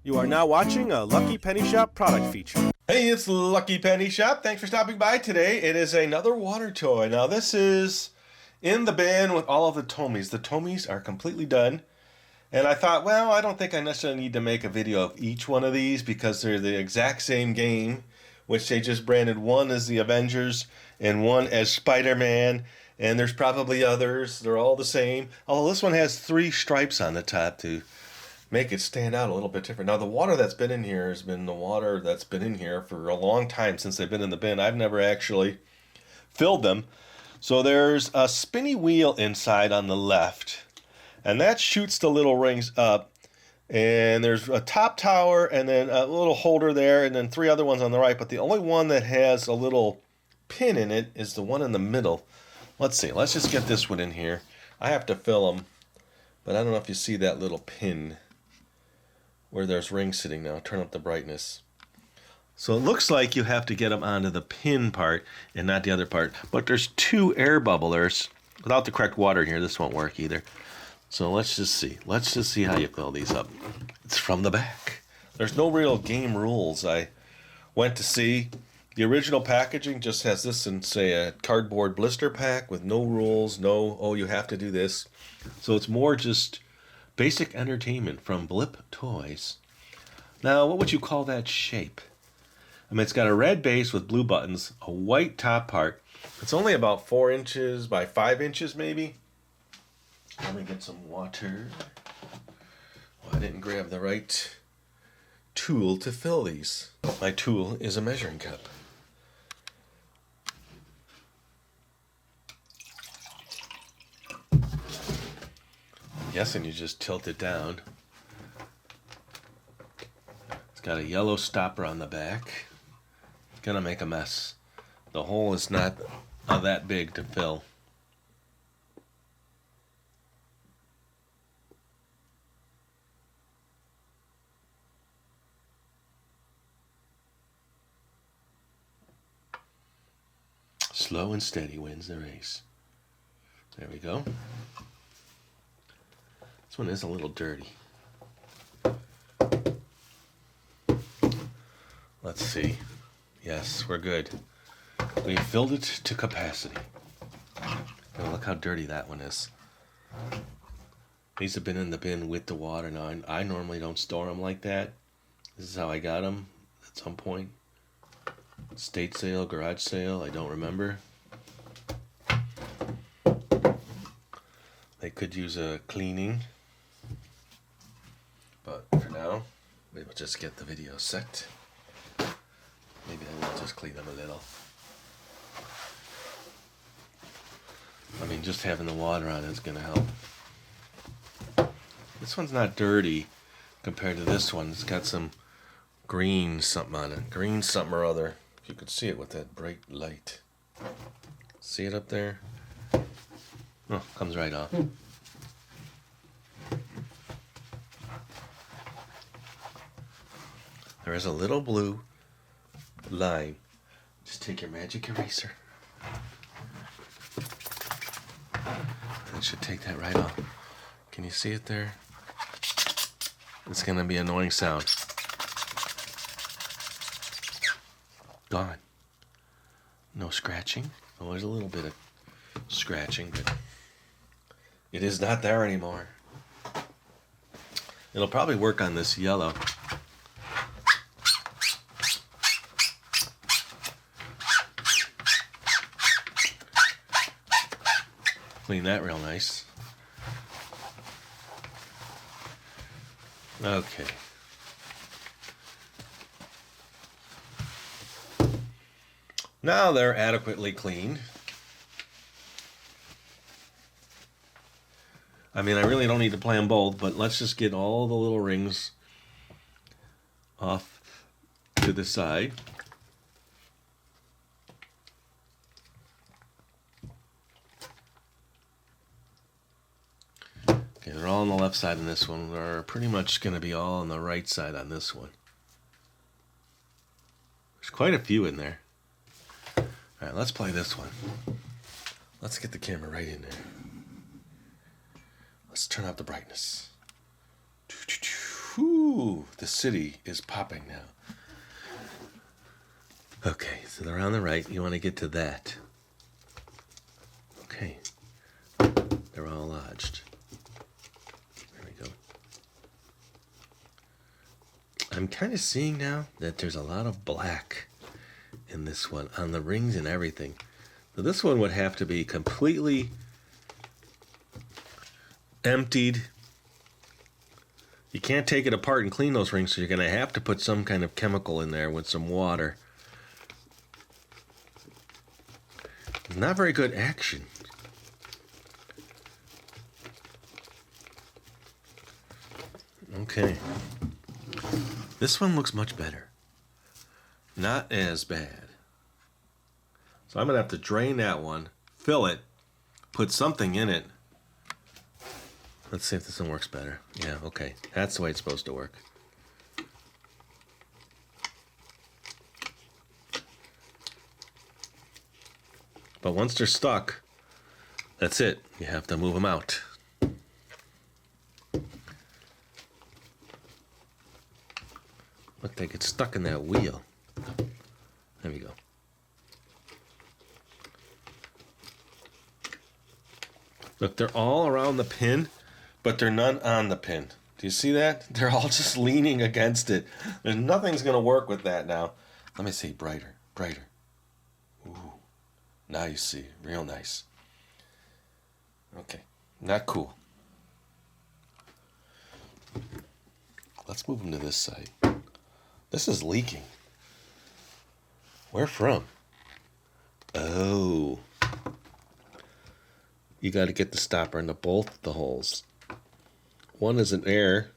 You are now watching a Lucky Penny Shop product feature. Hey, it's Lucky Penny Shop. Thanks for stopping by today. It is another water toy. Now this is in the bin with all of the Tomies. The Tomies are completely done. And I thought, well, I don't think I necessarily need to make a video of each one of these because they're the exact same game, which they just branded one as the Avengers and one as Spider-Man. And there's probably others. They're all the same. Although this one has 3 stripes on the top to make it stand out a little bit different. Now the water that's been in here has been the water that's been in here for a long time since they've been in the bin. I've never actually filled them. So there's a spinny wheel inside on the left, and that shoots the little rings up. And there's a top tower and then a little holder there and then 3 other ones on the right, but the only one that has a little pin in it is the one in the middle. Let's see, let's just get this one in here. I have to fill them, but I don't know if you see that little pin where there's rings sitting now. Turn up the brightness. So it looks like you have to get them onto the pin part and not the other part. But there's 2 air bubblers. Without the correct water in here, this won't work either. So let's just see. Let's just see how you fill these up. It's from the back. There's no real game rules. I went to see. The original packaging just has this in, say, a cardboard blister pack with no rules, no, oh, you have to do this. So it's more just basic entertainment from Blip Toys. Now, what would you call that shape? I mean, it's got a red base with blue buttons, a white top part. It's only about 4 inches by 5 inches, maybe. Let me get some water. Oh, I didn't grab the right tool to fill these. My tool is a measuring cup. Guessing you just tilt it down. It's got a yellow stopper on the back. It's gonna make a mess. The hole is not that big to fill. Slow and steady wins the race. There we go. This one is a little dirty. Let's see. Yes, we're good. We filled it to capacity. Oh, look how dirty that one is. These have been in the bin with the water. Now, I normally don't store them like that. This is how I got them at some point. State sale, garage sale, I don't remember. They could use a cleaning. But for now, we will just get the video set. Maybe I will just clean them a little. I mean, just having the water on is going to help. This one's not dirty compared to this one. It's got some green something on it. Green something or other. You could see it with that bright light. See it up there? Oh, comes right off. There is a little blue line. Just take your magic eraser. That should take that right off. Can you see it there? It's going to be an annoying sound. Gone. No scratching. Oh, there's a little bit of scratching, but it is not there anymore. It'll probably work on this yellow. Clean that real nice. Okay. Now they're adequately cleaned. I mean, I really don't need to play them both, but let's just get all the little rings off to the side. Okay, they're all on the left side on this one. They're pretty much going to be all on the right side on this one. There's quite a few in there. All right, let's play this one. Let's get the camera right in there. Let's turn up the brightness. Whew, the city is popping now. Okay, so they're on the right. You want to get to that. Okay. They're all lodged. There we go. I'm kind of seeing now that there's a lot of black in this one on the rings and everything. So this one would have to be completely emptied. You can't take it apart and clean those rings, so you're going to have to put some kind of chemical in there with some water. Not very good action. Okay. This one looks much better. Not as bad. So I'm going to have to drain that one, fill it, put something in it. Let's see if this one works better. Yeah, okay. That's the way it's supposed to work. But once they're stuck, that's it. You have to move them out. Look, they get stuck in that wheel. There we go. Look, they're all around the pin, but they're none on the pin. Do you see that? They're all just leaning against it. There's nothing's going to work with that now. Let me see. Brighter. Brighter. Ooh. Now you see. Real nice. Okay. Not cool. Let's move them to this side. This is leaking. Where from? Oh. You got to get the stopper into both the holes. One is an air.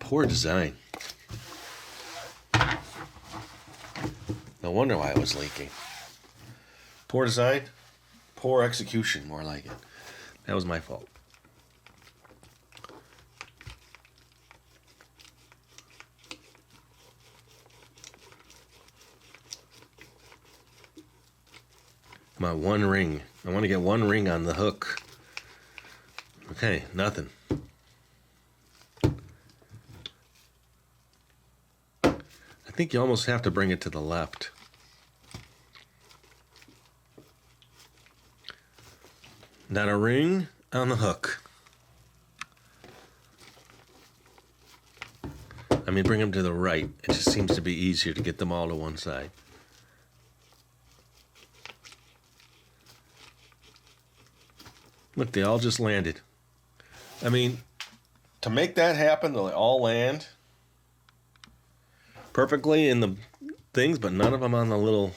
Poor design. No wonder why it was leaking. Poor design, poor execution, more like it. That was my fault. Come on, one ring. I want to get one ring on the hook. Okay, nothing. I think you almost have to bring it to the left. Not a ring on the hook. I mean, bring them to the right. It just seems to be easier to get them all to one side. Look, they all just landed. I mean, to make that happen, they all land perfectly in the things, but none of them on the little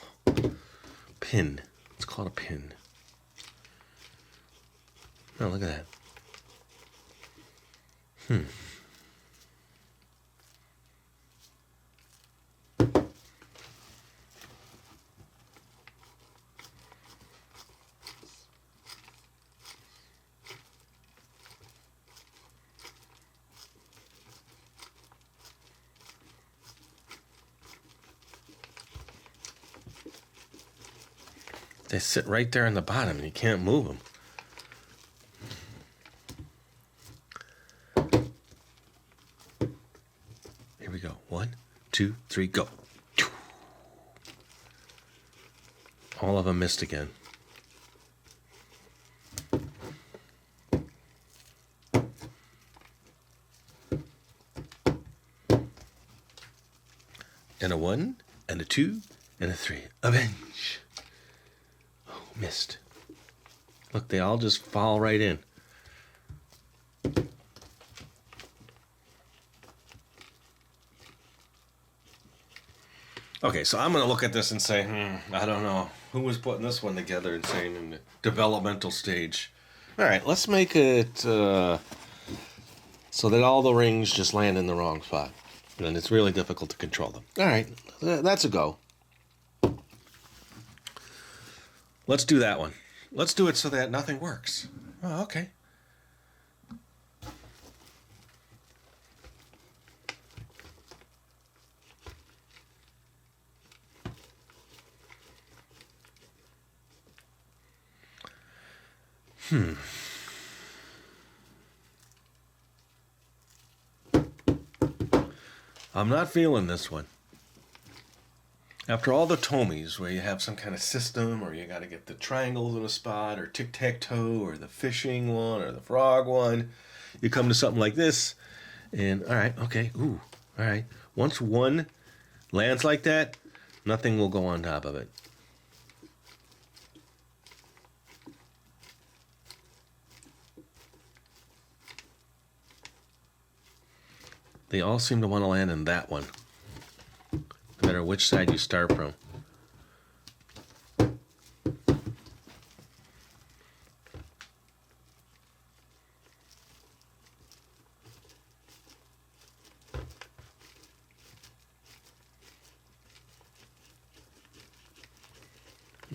pin. It's called a pin. Oh, look at that. They sit right there on the bottom and you can't move them. Here we go. 1, 2, 3, go. All of them missed again. And a 1, and a 2, and a 3. Avenge. Oh, missed. Look, they all just fall right in. Okay, so I'm going to look at this and say, I don't know. Who was putting this one together and saying in the developmental stage? All right, let's make it so that all the rings just land in the wrong spot. And it's really difficult to control them. All right, that's a go. Let's do that one. Let's do it so that nothing works. Oh, okay. I'm not feeling this one. After all the Tomies, where you have some kind of system, or you got to get the triangles in a spot, or tic-tac-toe, or the fishing one, or the frog one, you come to something like this, and all right, okay, ooh, all right. Once one lands like that, nothing will go on top of it. They all seem to want to land in that one, no matter which side you start from.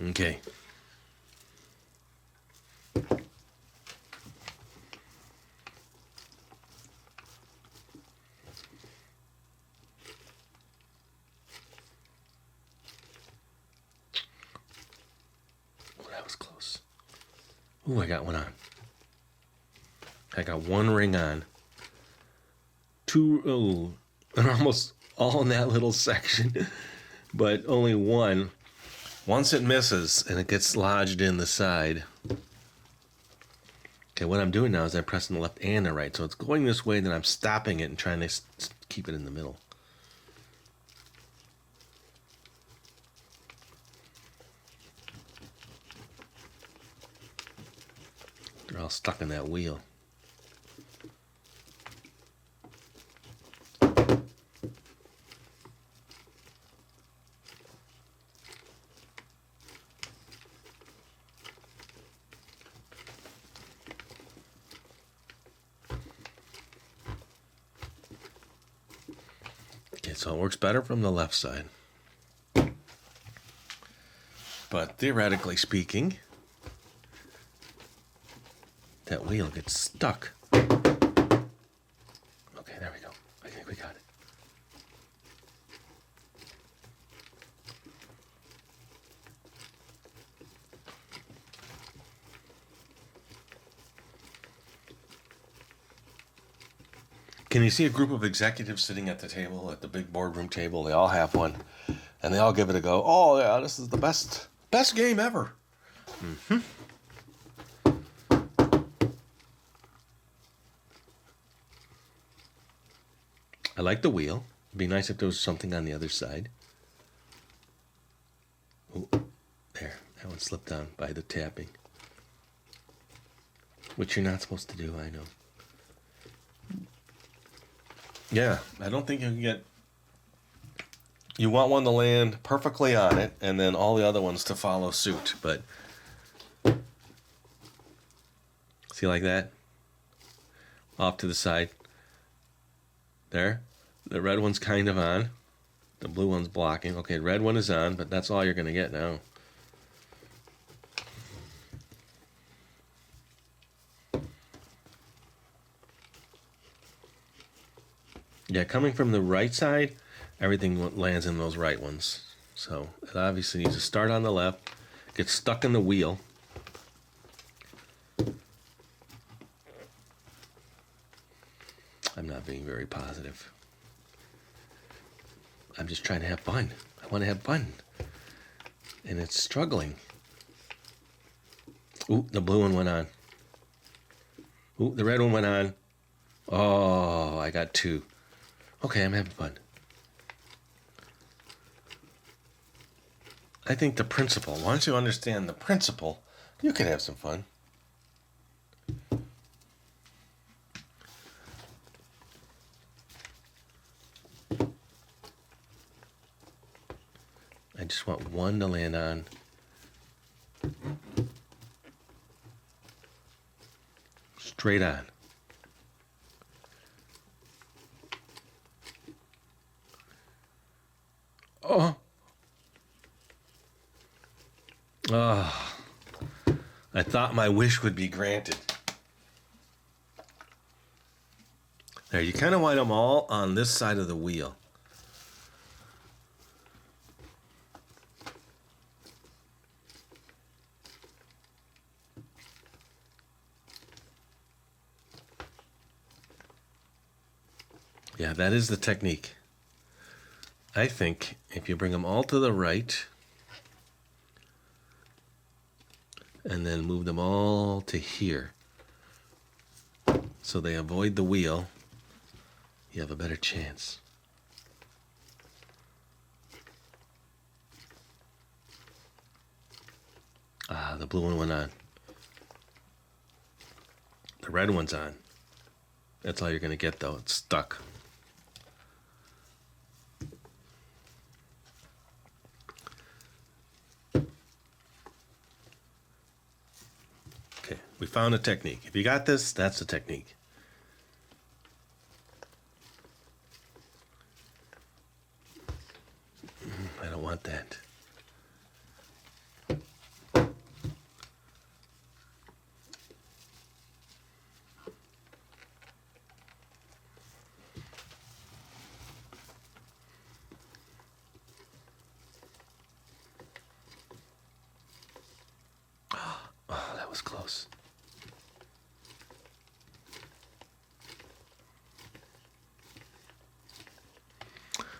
Okay. That was close. Ooh, I got one on. I got one ring on. Two, oh, and almost all in that little section, but only one. Once it misses and it gets lodged in the side. Okay, what I'm doing now is I'm pressing the left and the right. So it's going this way, then I'm stopping it and trying to keep it in the middle. They're all stuck in that wheel. Okay, so it works better from the left side. But theoretically speaking, that wheel gets stuck. Okay, there we go. I think we got it. Can you see a group of executives sitting at the table, at the big boardroom table? They all have one, and they all give it a go. Oh, yeah, this is the best game ever. Mm-hmm. I like the wheel. It'd be nice if there was something on the other side. Oh, there. That one slipped on by the tapping. Which you're not supposed to do, I know. Yeah, I don't think you can get... You want one to land perfectly on it, and then all the other ones to follow suit, but... See, like that? Off to the side. There. The red one's kind of on. The blue one's blocking. Okay, red one is on, but that's all you're going to get now. Yeah, coming from the right side, everything lands in those right ones. So it obviously needs to start on the left, get stuck in the wheel. I'm not being very positive. I'm just trying to have fun. I want to have fun. And it's struggling. Ooh, the blue one went on. Ooh, the red one went on. Oh, I got two. Okay, I'm having fun. I think the principle, once you understand the principle, you can have some fun. I just want one to land on. Straight on. Oh. Oh. I thought my wish would be granted. There, you kind of want them all on this side of the wheel. Yeah, that is the technique. I think if you bring them all to the right and then move them all to here so they avoid the wheel, you have a better chance. Ah, the blue one went on. The red one's on. That's all you're going to get, though. It's stuck. Okay, we found a technique. If you got this, that's the technique. I don't want that. Oh, that was close.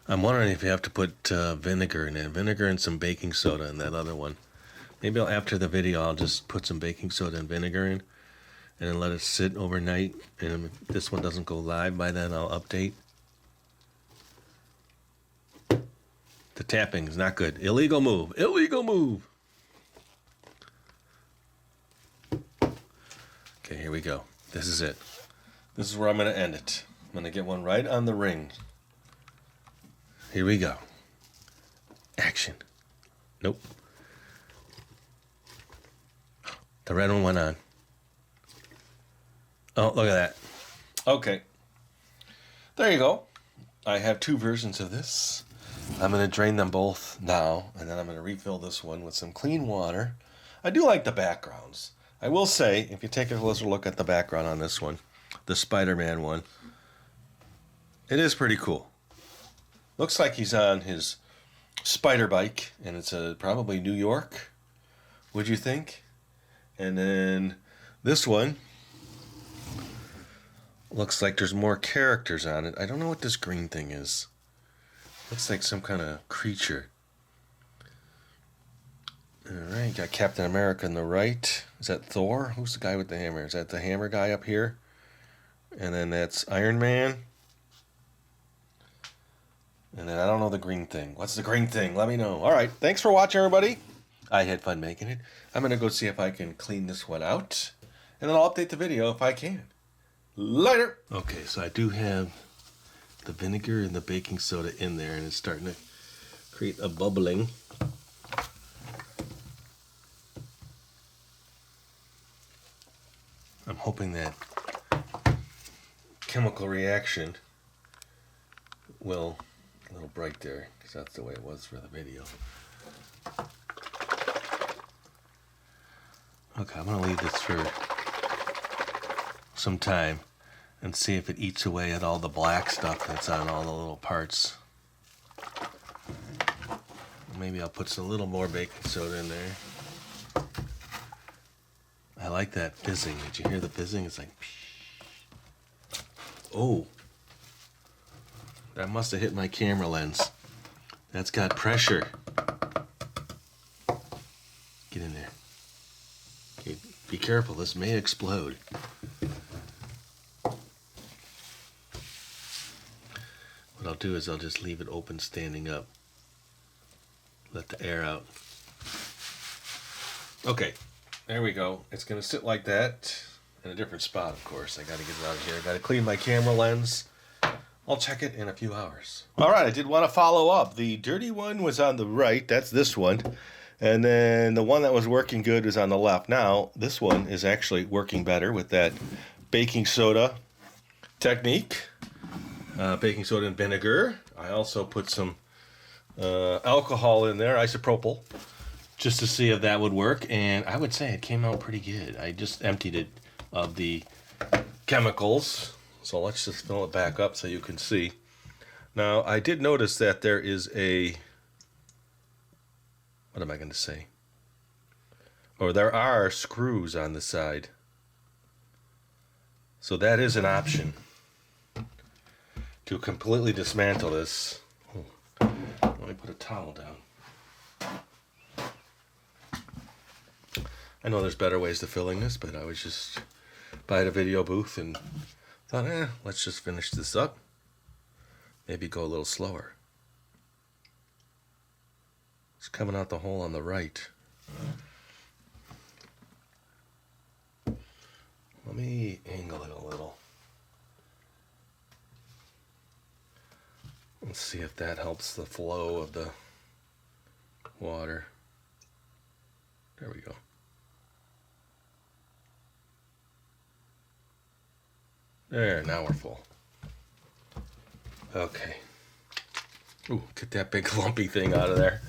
I'm wondering if you have to put vinegar in it. Vinegar and some baking soda in that other one. Maybe after the video I'll just put some baking soda and vinegar in and then let it sit overnight. And if this one doesn't go live by then, I'll update. The tapping is not good. Illegal move. Illegal move. Okay, here we go. This is it. This is where I'm going to end it. I'm going to get one right on the ring. Here we go. Action. Nope. The red one went on. Oh, look at that. Okay. There you go. I have two versions of this. I'm going to drain them both now, and then I'm going to refill this one with some clean water. I do like the backgrounds. I will say, if you take a closer look at the background on this one, the Spider-Man one, it is pretty cool. Looks like he's on his spider bike, and it's probably New York, would you think? And then this one looks like there's more characters on it. I don't know what this green thing is. Looks like some kind of creature. Alright, got Captain America on the right. Is that Thor? Who's the guy with the hammer? Is that the hammer guy up here? And then that's Iron Man. And then I don't know the green thing. What's the green thing? Let me know. Alright, thanks for watching, everybody. I had fun making it. I'm going to go see if I can clean this one out. And then I'll update the video if I can. Later! Okay, so I do have the vinegar and the baking soda in there, and it's starting to create a bubbling. I'm hoping that chemical reaction will, a little bright there, because that's the way it was for the video. Okay, I'm going to leave this for some time and see if it eats away at all the black stuff that's on all the little parts. Maybe I'll put some little more baking soda in there. I like that fizzing. Did you hear the fizzing? It's like, oh, that must have hit my camera lens. That's got pressure. Get in there. Okay, be careful, this may explode. What I'll do is I'll just leave it open standing up. Let the air out. Okay, there we go. It's going to sit like that in a different spot, of course. I got to get it out of here. I got to clean my camera lens. I'll check it in a few hours. All right, I did want to follow up. The dirty one was on the right. That's this one. And then the one that was working good was on the left. Now, this one is actually working better with that baking soda technique. Baking soda and vinegar. I also put some alcohol in there, isopropyl, just to see if that would work. And I would say it came out pretty good. I just emptied it of the chemicals. So let's just fill it back up so you can see. Now, I did notice that there is a... What am I going to say? Or there are screws on the side. So that is an option to completely dismantle this. me put a towel down. I know there's better ways to filling this, but I was just by the video booth and thought, let's just finish this up. Maybe go a little slower. It's coming out the hole on the right. Let me angle it a little. Let's see if that helps the flow of the water. There we go. There, now we're full. Okay. Ooh, get that big lumpy thing out of there.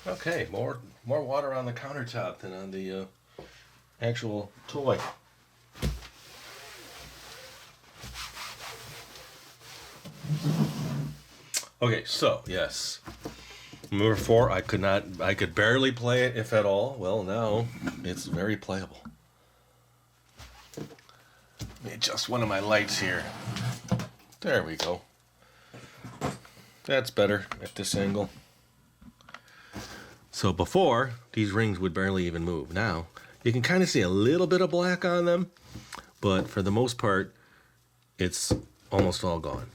Okay, more water on the countertop than on the actual toy. Okay, so yes, number 4. I could barely play it, if at all. Well, now it's very playable. Let me adjust one of my lights here. There we go. That's better at this angle. So before, these rings would barely even move. Now, you can kind of see a little bit of black on them, but for the most part, it's almost all gone.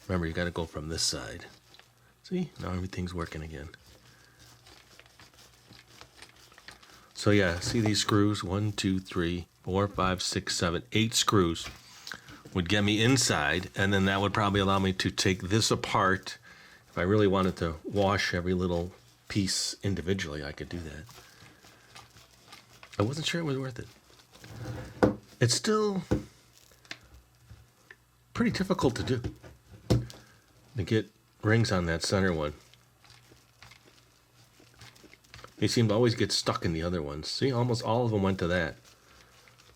Remember, you got to go from this side. See, now everything's working again. So yeah, see these screws? 1, 2, 3, 4, 5, 6, 7, 8 screws would get me inside, and then that would probably allow me to take this apart. If I really wanted to wash every little piece individually, I could do that. I wasn't sure it was worth it. It's still pretty difficult to do. To get rings on that center one. They seem to always get stuck in the other ones. See, almost all of them went to that.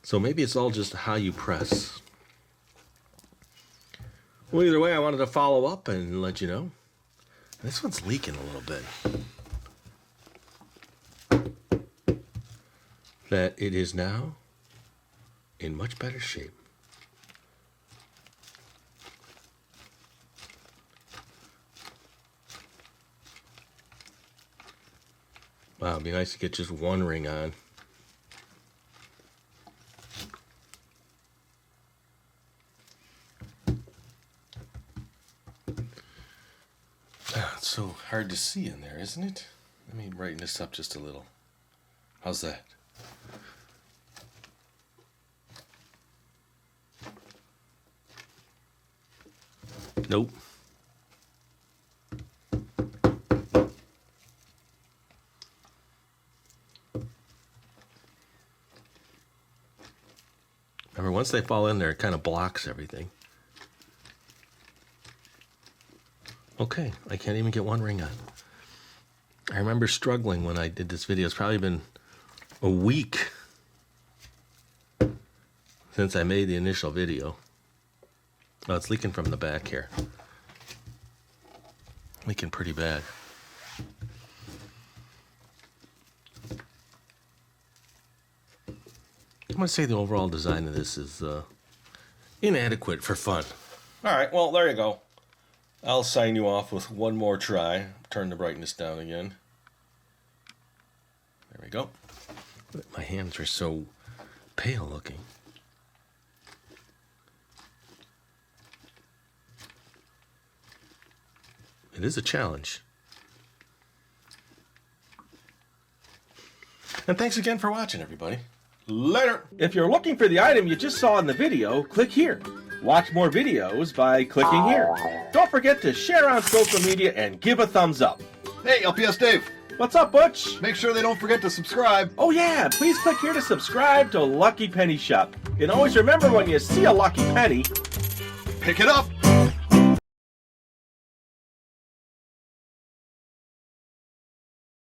So maybe it's all just how you press. Well, either way, I wanted to follow up and let you know. This one's leaking a little bit. That it is now in much better shape. Wow, it'd be nice to get just one ring on. It's so hard to see in there, isn't it? Let me brighten this up just a little. How's that? Nope. Remember, once they fall in there, it kind of blocks everything. Okay, I can't even get one ring on. I remember struggling when I did this video. It's probably been a week since I made the initial video. Oh, it's leaking from the back here. Leaking pretty bad. I'm going to say the overall design of this is inadequate for fun. All right, well, there you go. I'll sign you off with one more try. Turn the brightness down again. There we go. My hands are so pale looking. It is a challenge. And thanks again for watching, everybody. Later! If you're looking for the item you just saw in the video, click here. Watch more videos by clicking here. Don't forget to share on social media and give a thumbs up. Hey, LPS-Dave! What's up, Butch? Make sure they don't forget to subscribe. Oh yeah, please click here to subscribe to Lucky Penny Shop. And always remember, when you see a lucky penny, Pick it up!